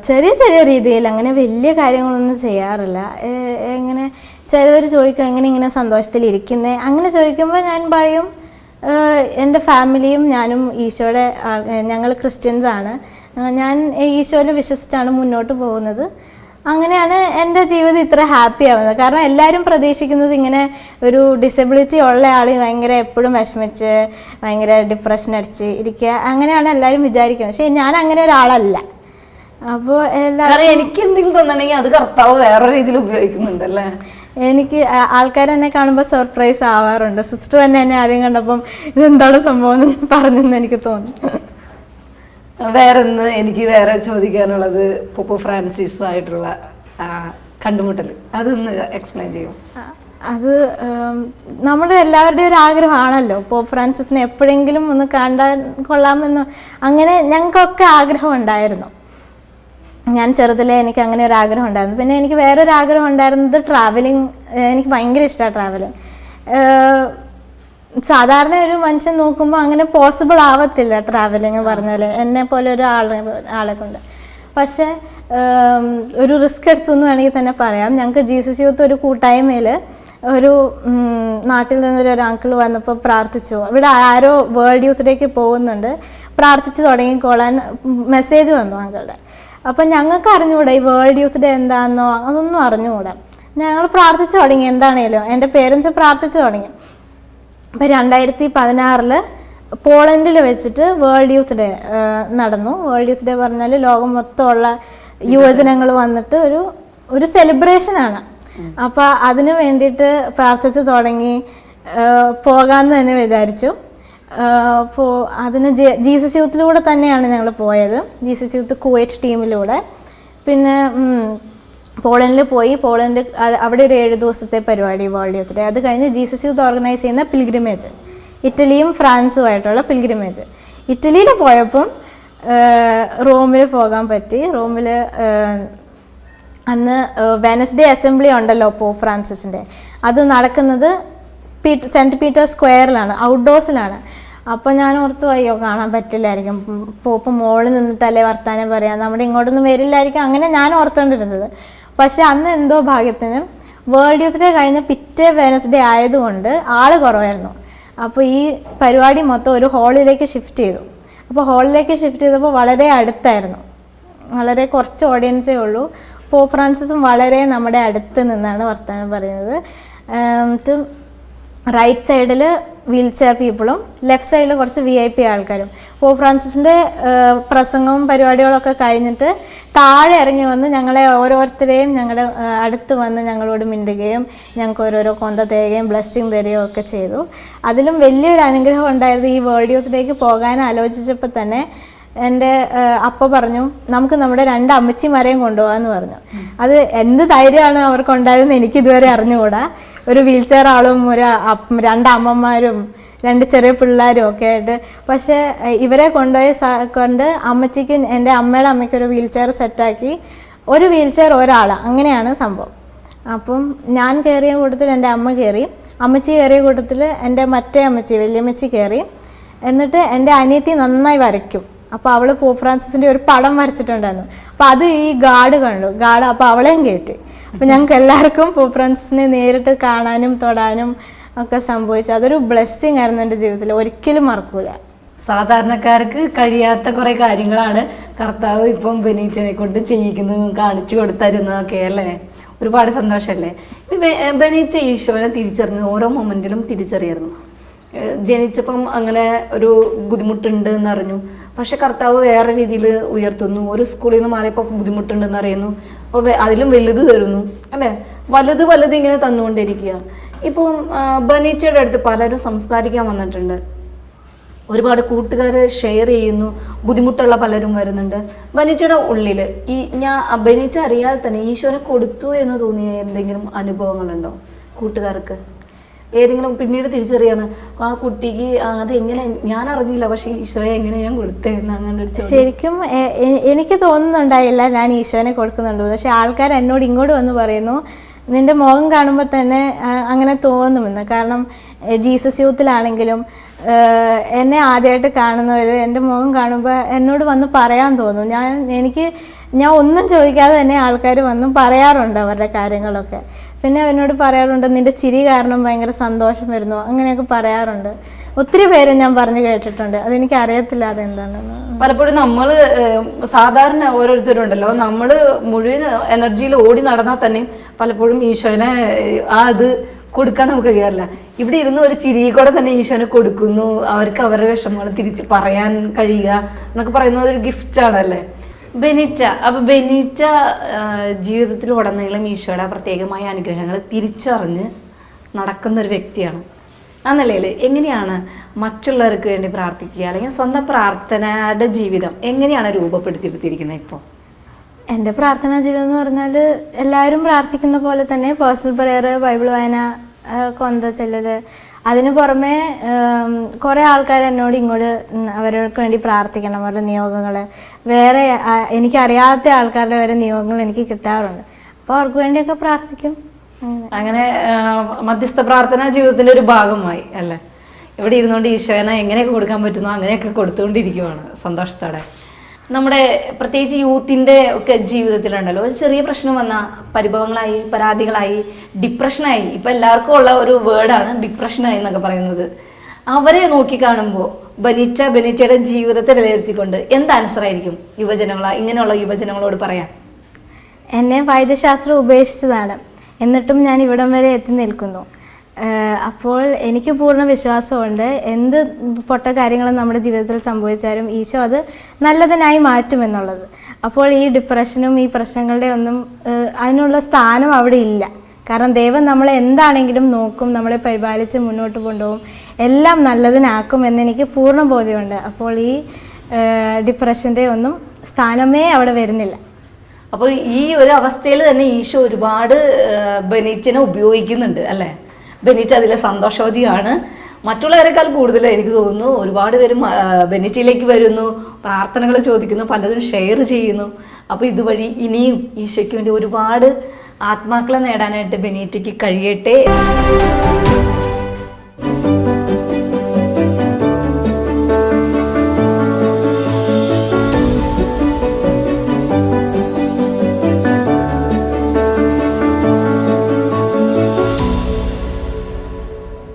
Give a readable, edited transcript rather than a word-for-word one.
ചെറിയ ചെറിയ രീതിയിൽ, അങ്ങനെ വലിയ കാര്യങ്ങളൊന്നും ചെയ്യാറില്ല. എങ്ങനെ ചിലവർ ചോദിക്കും എങ്ങനെ ഇങ്ങനെ സന്തോഷത്തിലിരിക്കുന്നത്, അങ്ങനെ ചോദിക്കുമ്പോൾ ഞാൻ പറയും എൻ്റെ ഫാമിലിയും ഞാനും ഈശോയുടെ ഞങ്ങൾ ക്രിസ്ത്യൻസാണ്, ഞാൻ ഈശോയിൽ വിശ്വസിച്ചാണ് മുന്നോട്ട് പോകുന്നത്. അങ്ങനെയാണ് എൻ്റെ ജീവിതം ഇത്ര ഹാപ്പി ആവുന്നത്. കാരണം എല്ലാവരും പ്രതീക്ഷിക്കുന്നത് ഇങ്ങനെ ഒരു ഡിസബിലിറ്റി ഉള്ള ആൾ ഭയങ്കര എപ്പോഴും വിഷമിച്ച് ഭയങ്കര ഡിപ്രഷൻ അടിച്ച് ഇരിക്കുക, അങ്ങനെയാണ് എല്ലാവരും വിചാരിക്കുന്നത്. പക്ഷേ ഞാൻ അങ്ങനെ ഒരാളല്ല. അപ്പോൾ എനിക്ക് എന്തെങ്കിലും തോന്നണമെങ്കിൽ അത് കർത്താവ് വേറെ രീതിയിൽ ഉപയോഗിക്കുന്നുണ്ടല്ലേ. എനിക്ക് ആൾക്കാർ എന്നെ കാണുമ്പോൾ സർപ്രൈസ് ആവാറുണ്ട്. സിസ്റ്റർ തന്നെ എന്നെ ആദ്യം കണ്ടപ്പം ഇതെന്താണ് സംഭവം എന്ന് പറഞ്ഞെന്ന് എനിക്ക് തോന്നുന്നു. വേറെ ചോദിക്കാനുള്ളത് പോപ്പ് ഫ്രാൻസിസ് ആയിട്ടുള്ള കണ്ടുമുട്ടൽ, അതൊന്ന് എക്സ്പ്ലെയിൻ ചെയ്യും. അത് നമ്മുടെ എല്ലാവരുടെയും ഒരു ആഗ്രഹമാണല്ലോ പോപ്പ് ഫ്രാൻസിസിനെ എപ്പോഴെങ്കിലും ഒന്ന് കണ്ടാൽ കൊള്ളാമെന്ന്. അങ്ങനെ ഞങ്ങൾക്കൊക്കെ ആഗ്രഹം ഉണ്ടായിരുന്നു. ഞാൻ ചെറുതിലേ എനിക്ക് അങ്ങനെ ഒരു ആഗ്രഹം ഉണ്ടായിരുന്നു. പിന്നെ എനിക്ക് വേറൊരു ആഗ്രഹം ഉണ്ടായിരുന്നത് ട്രാവലിംഗ്. എനിക്ക് ഭയങ്കര ഇഷ്ടമാണ് ട്രാവലിംഗ്. സാധാരണ ഒരു മനുഷ്യൻ നോക്കുമ്പോൾ അങ്ങനെ പോസിബിൾ ആവത്തില്ല ട്രാവലിംഗ് പറഞ്ഞാൽ, എന്നെ പോലെ ഒരു ആളെ കൊണ്ട്. പക്ഷേ ഒരു റിസ്ക് എടുത്തെന്ന് വേണമെങ്കിൽ തന്നെ പറയാം. ഞങ്ങൾക്ക് ജീസസ് യൂത്ത് ഒരു കൂട്ടായ്മയിൽ ഒരു നാട്ടിൽ നിന്നൊരു അങ്കിൾ വന്നപ്പോൾ പ്രാർത്ഥിച്ചു, ഇവിടെ ആരോ വേൾഡ് യൂത്തിലേക്ക് പോകുന്നുണ്ട്, പ്രാർത്ഥിച്ച് തുടങ്ങിക്കോളാൻ മെസ്സേജ് വന്നു അങ്കിളുടെ. അപ്പം ഞങ്ങൾക്ക് അറിഞ്ഞുകൂടാ ഈ വേൾഡ് യൂത്ത് ഡേ എന്താണെന്നോ അതൊന്നും അറിഞ്ഞുകൂടാ. ഞങ്ങൾ പ്രാർത്ഥിച്ചു തുടങ്ങി, എന്താണേലും എൻ്റെ പേരൻസ് പ്രാർത്ഥിച്ചു തുടങ്ങി. അപ്പം 2016 പോളണ്ടിൽ വെച്ചിട്ട് വേൾഡ് യൂത്ത് ഡേ നടന്നു. വേൾഡ് യൂത്ത് ഡേ പറഞ്ഞാൽ ലോകം മൊത്തമുള്ള യുവജനങ്ങൾ വന്നിട്ട് ഒരു സെലിബ്രേഷനാണ്. അപ്പോൾ അതിന് വേണ്ടിയിട്ട് പ്രാർത്ഥിച്ചു തുടങ്ങി, പോകാമെന്ന് തന്നെ വിചാരിച്ചു. അപ്പോൾ അതിന് ജീസസ് യൂത്തിലൂടെ തന്നെയാണ് ഞങ്ങൾ പോയത്, ജീസസ് യൂത്ത് കുവൈറ്റ് ടീമിലൂടെ. പിന്നെ പോളണ്ടിൽ പോയി. അവിടെ ഒരു 7 ദിവസത്തെ പരിപാടി വേൾഡ് യൂത്ത് ഡേ. അത് കഴിഞ്ഞ് ജീസസ് യൂത്ത് ഓർഗനൈസ് ചെയ്യുന്ന പിൽഗ്രിമേജ്, ഇറ്റലിയും ഫ്രാൻസുമായിട്ടുള്ള പിൽഗ്രിമേജ്. ഇറ്റലിയിൽ പോയപ്പം റോമിൽ പോകാൻ പറ്റി. റോമിൽ അന്ന് വെനസ്ഡേ അസംബ്ലി ഉണ്ടല്ലോ പോപ്പ് ഫ്രാൻസിസിൻ്റെ, അത് നടക്കുന്നത് സെൻറ്റ് പീറ്റേഴ്സ് സ്ക്വയറിലാണ്, ഔട്ട്ഡോഴ്സിലാണ്. അപ്പോൾ ഞാൻ ഓർത്തു അയ്യോ കാണാൻ പറ്റില്ലായിരിക്കും, പോപ്പ് മോളിൽ നിന്നിട്ടല്ലേ വർത്താനം പറയാം, നമ്മുടെ ഇങ്ങോട്ടൊന്നും വരില്ലായിരിക്കും, അങ്ങനെ ഞാൻ ഓർത്തുകൊണ്ടിരുന്നത്. പക്ഷെ അന്ന് എന്തോ ഭാഗ്യത്തിന് വേൾഡ് യൂത്ത് ഡേ കഴിഞ്ഞ പിറ്റേ വെനസ്ഡേ ആയതുകൊണ്ട് ആൾ കുറവായിരുന്നു. അപ്പോൾ ഈ പരിപാടി മൊത്തം ഒരു ഹാളിലേക്ക് ഷിഫ്റ്റ് ചെയ്തു. അപ്പോൾ ഹാളിലേക്ക് ഷിഫ്റ്റ് ചെയ്തപ്പോൾ വളരെ അടുത്തായിരുന്നു, വളരെ കുറച്ച് ഓഡിയൻസേ ഉള്ളൂ. പോപ്പ് ഫ്രാൻസിസും വളരെ നമ്മുടെ അടുത്ത് നിന്നാണ് വർത്തമാനം പറയുന്നത്. റൈറ്റ് സൈഡിൽ വീൽ ചെയർ പീപ്പിളും ലെഫ്റ്റ് സൈഡിൽ കുറച്ച് VIP ആൾക്കാരും. പോപ്പ് ഫ്രാൻസിസിൻ്റെ പ്രസംഗവും പരിപാടികളൊക്കെ കഴിഞ്ഞിട്ട് താഴെ ഇറങ്ങി വന്ന് ഞങ്ങളെ ഓരോരുത്തരെയും ഞങ്ങളുടെ അടുത്ത് വന്ന് ഞങ്ങളോട് മിണ്ടുകയും ഞങ്ങൾക്ക് ഓരോരോ കൊന്ത തരികയും ബ്ലെസ്സിങ് തരികയും ഒക്കെ ചെയ്തു. അതിലും വലിയൊരു അനുഗ്രഹം ഉണ്ടായത് ഈ വേൾഡ് യൂത്ത് ഡേക്ക് പോകാൻ ആലോചിച്ചപ്പോൾ തന്നെ എൻ്റെ അപ്പ പറഞ്ഞു നമുക്ക് നമ്മുടെ 2 അമ്മച്ചിമാരെയും കൊണ്ടുപോകാമെന്ന് പറഞ്ഞു. അത് എന്ത് ധൈര്യമാണ് അവർക്കുണ്ടായതെന്ന് എനിക്കിതുവരെ അറിഞ്ഞുകൂടാ. ഒരു വീൽ ചെയർ ആളും 2 അമ്മമാരും 2 ചെറിയ പിള്ളേരും ഒക്കെ ആയിട്ട്. പക്ഷേ ഇവരെ കൊണ്ട് അമ്മച്ചിക്ക്, എൻ്റെ അമ്മയുടെ അമ്മയ്ക്ക് ഒരു വീൽ ചെയർ സെറ്റാക്കി, ഒരു വീൽ ചെയർ ഒരാൾ, അങ്ങനെയാണ് സംഭവം. അപ്പം ഞാൻ കയറിയ കൂട്ടത്തിൽ എൻ്റെ അമ്മ കയറി, അമ്മച്ചി കയറിയ കൂട്ടത്തിൽ എൻ്റെ മറ്റേ അമ്മച്ചി വലിയമ്മച്ചി കയറി. എന്നിട്ട് എൻ്റെ അനിയത്തി നന്നായി വരയ്ക്കും. അപ്പോൾ അവൾ പോപ്പ് ഫ്രാൻസിസിൻ്റെ ഒരു പടം വരച്ചിട്ടുണ്ടായിരുന്നു. അപ്പോൾ അത് ഈ ഗാർഡ് കണ്ടു, അപ്പോൾ അവളെയും കയറ്റി. അപ്പോൾ ഞങ്ങൾക്ക് എല്ലാവർക്കും പോപ്പ് ഫ്രാൻസിസിനെ നേരിട്ട് കാണാനും തൊടാനും ഒക്കെ സംഭവിച്ചു. അതൊരു ബ്ലെസ്സിങ് ആയിരുന്നു എൻ്റെ ജീവിതത്തിൽ, ഒരിക്കലും മറക്കൂല. സാധാരണക്കാർക്ക് കഴിയാത്ത കുറേ കാര്യങ്ങളാണ് കർത്താവ് ഇപ്പം ബെനീച്ചനെ കൊണ്ട് ചെയ്യിക്കുന്നതും കാണിച്ചു കൊടുത്തരുന്നതൊക്കെ അല്ലേ. ഒരുപാട് സന്തോഷമല്ലേ. ബെനീച്ച ഈശോനെ തിരിച്ചറിഞ്ഞത് ഓരോ മൊമെൻറ്റിലും തിരിച്ചറിയായിരുന്നു. ജനിച്ചപ്പം അങ്ങനെ ഒരു ബുദ്ധിമുട്ടുണ്ട് എന്നറിഞ്ഞു, പക്ഷെ കർത്താവ് വേറെ രീതിയിൽ ഉയർത്തുന്നു. ഒരു സ്കൂളിൽ നിന്ന് മാറിയപ്പോൾ ബുദ്ധിമുട്ടുണ്ടെന്ന് അറിയുന്നു, അപ്പോൾ അതിലും വലുത് തരുന്നു അല്ലേ. വലുത് ഇങ്ങനെ തന്നുകൊണ്ടിരിക്കുക. ഇപ്പം ബെനീച്ചയുടെ അടുത്ത് പലരും സംസാരിക്കാൻ വന്നിട്ടുണ്ട്, ഒരുപാട് കൂട്ടുകാർ ഷെയർ ചെയ്യുന്നു, ബുദ്ധിമുട്ടുള്ള പലരും വരുന്നുണ്ട്. ബെനീച്ചയുടെ ഉള്ളിൽ ബെനീച്ച അറിയാതെ തന്നെ ഈശോനെ കൊടുത്തു എന്ന് തോന്നിയ എന്തെങ്കിലും അനുഭവങ്ങളുണ്ടോ കൂട്ടുകാർക്ക്? ഏതെങ്കിലും പിന്നീട് തിരിച്ചറിയാണ് ആ കുട്ടിക്ക് അതെങ്ങനെ ഞാൻ അറിഞ്ഞില്ല, പക്ഷെ ഈശോയെ എങ്ങനെ ഞാൻ കൊടുത്തേന്ന് അങ്ങനെ. ശരിക്കും എനിക്ക് തോന്നുന്നുണ്ടായില്ല ഞാൻ ഈശോനെ കൊടുക്കുന്നുണ്ട്. പക്ഷെ ആൾക്കാർ എന്നോട് ഇങ്ങോട്ട് വന്ന് പറയുന്നു നിൻ്റെ മുഖം കാണുമ്പോൾ തന്നെ അങ്ങനെ തോന്നുമെന്ന്. കാരണം ജീസസ് യൂത്തിലാണെങ്കിലും എന്നെ ആദ്യമായിട്ട് കാണുന്നവർ എൻ്റെ മുഖം കാണുമ്പോൾ എന്നോട് വന്ന് പറയാൻ തോന്നും. ഞാൻ ഒന്നും ചോദിക്കാതെ തന്നെ ആൾക്കാർ വന്നും പറയാറുണ്ട് അവരുടെ കാര്യങ്ങളൊക്കെ. പിന്നെ എന്നോട് പറയാറുണ്ട്, നിൻ്റെ ചിരി കാരണം ഭയങ്കര സന്തോഷം വരുന്നു, അങ്ങനെയൊക്കെ പറയാറുണ്ട്. ഒത്തിരി പേര് ഞാൻ പറഞ്ഞു കേട്ടിട്ടുണ്ട്. അതെനിക്ക് അറിയത്തില്ല അതെന്താണെന്ന്. പലപ്പോഴും നമ്മൾ സാധാരണ ഓരോരുത്തരുണ്ടല്ലോ, നമ്മൾ മുഴുവൻ എനർജിയിൽ ഓടി നടന്നാൽ തന്നെയും പലപ്പോഴും ഈശോനെ അത് കൊടുക്കാൻ നമുക്ക് കഴിയാറില്ല. ഇവിടെ ഇരുന്ന് ഒരു ചിരി കൂടെ തന്നെ ഈശോനെ കൊടുക്കുന്നു, അവർക്ക് അവരുടെ വിഷമങ്ങൾ തിരിച്ച് പറയാൻ കഴിയുക എന്നൊക്കെ പറയുന്നത് ഒരു ഗിഫ്റ്റാണല്ലേ. ബെനീറ്റ, അപ്പൊ ബെനീറ്റ ജീവിതത്തിൽ ഉടനീളം ഈശോയുടെ പ്രത്യേകമായ അനുഗ്രഹങ്ങൾ തിരിച്ചറിഞ്ഞ് നടക്കുന്ന ഒരു വ്യക്തിയാണ്. ആ നിലയിൽ എങ്ങനെയാണ് മറ്റുള്ളവർക്ക് വേണ്ടി പ്രാർത്ഥിക്കുക, അല്ലെങ്കിൽ സ്വന്തം പ്രാർത്ഥനയുടെ ജീവിതം എങ്ങനെയാണ് രൂപപ്പെടുത്തിയെടുത്തിരിക്കുന്നത് ഇപ്പോൾ? എൻ്റെ പ്രാർത്ഥനാ ജീവിതം എന്ന് പറഞ്ഞാൽ എല്ലാവരും പ്രാർത്ഥിക്കുന്ന പോലെ തന്നെ പേഴ്സണൽ പ്രെയർ, ബൈബിൾ വായന, കൊന്ത ചെല്ലൽ. അതിന് പുറമെ കുറേ ആൾക്കാർ എന്നോട് ഇങ്ങോട്ട് അവർക്ക് വേണ്ടി പ്രാർത്ഥിക്കണം, അവരുടെ നിയോഗങ്ങൾ, വേറെ എനിക്കറിയാത്ത ആൾക്കാരുടെ വരെ നിയോഗങ്ങൾ എനിക്ക് കിട്ടാറുണ്ട്. അപ്പോൾ അവർക്ക് വേണ്ടിയൊക്കെ പ്രാർത്ഥിക്കും. അങ്ങനെ മധ്യസ്ഥ പ്രാർത്ഥന ജീവിതത്തിന്റെ ഒരു ഭാഗമായി അല്ലേ. ഇവിടെ ഇരുന്നുകൊണ്ട് ഈശോനെ എങ്ങനെയൊക്കെ കൊടുക്കാൻ പറ്റുന്നോ അങ്ങനെയൊക്കെ കൊടുത്തുകൊണ്ടിരിക്കുവാണ് സന്തോഷത്തോടെ. നമ്മുടെ പ്രത്യേകിച്ച് യൂത്തിൻ്റെ ഒക്കെ ജീവിതത്തിലുണ്ടല്ലോ, ഒരു ചെറിയ പ്രശ്നം വന്നാൽ പരിഭവങ്ങളായി, പരാതികളായി, ഡിപ്രഷനായി. ഇപ്പം എല്ലാവർക്കും ഉള്ള ഒരു വേർഡാണ് ഡിപ്രഷനായി എന്നൊക്കെ പറയുന്നത്. അവരെ നോക്കിക്കാണുമ്പോൾ ബെനീറ്റയുടെ ജീവിതത്തെ വിലയിരുത്തിക്കൊണ്ട് എന്ത് ആൻസറായിരിക്കും ഇങ്ങനെയുള്ള യുവജനങ്ങളോട് പറയാൻ? എന്നെ വൈദ്യശാസ്ത്രം ഉപേക്ഷിച്ചതാണ്, എന്നിട്ടും ഞാൻ ഇവിടം വരെ എത്തി നിൽക്കുന്നു. അപ്പോൾ എനിക്ക് പൂർണ്ണ വിശ്വാസമുണ്ട്, എന്ത് പൊട്ട കാര്യങ്ങളും നമ്മുടെ ജീവിതത്തിൽ സംഭവിച്ചാലും ഈശോ അത് നല്ലതിനായി മാറ്റുമെന്നുള്ളത്. അപ്പോൾ ഈ ഡിപ്രഷനും ഈ പ്രശ്നങ്ങളുടെ ഒന്നും അതിനുള്ള സ്ഥാനം അവിടെ ഇല്ല. കാരണം ദൈവം നമ്മളെ എന്താണെങ്കിലും നോക്കും, നമ്മളെ പരിപാലിച്ച് മുന്നോട്ട് കൊണ്ടുപോകും, എല്ലാം നല്ലതിനാക്കും എന്നെനിക്ക് പൂർണ്ണ ബോധ്യമുണ്ട്. അപ്പോൾ ഈ ഡിപ്രഷൻ്റെ ഒന്നും സ്ഥാനമേ അവിടെ വരുന്നില്ല. അപ്പോൾ ഈ ഒരു അവസ്ഥയിൽ തന്നെ ഈശോ ഒരുപാട് ബെനീറ്റിനെ ഉപയോഗിക്കുന്നുണ്ട് അല്ലേ. ബെനീറ്റ് അതിലെ സന്തോഷവതിയാണ്. മറ്റുള്ളവരെക്കാൾ കൂടുതൽ എനിക്ക് തോന്നുന്നു ഒരുപാട് പേരും ബെനീറ്റിലേക്ക് വരുന്നു, പ്രാർത്ഥനകൾ ചോദിക്കുന്നു, പലതും ഷെയർ ചെയ്യുന്നു. അപ്പോൾ ഇതുവഴി ഇനിയും ഈശോയ്ക്ക് വേണ്ടി ഒരുപാട് ആത്മാക്കളെ നേടാനായിട്ട് ബെനീറ്റയ്ക്ക് കഴിയട്ടെ.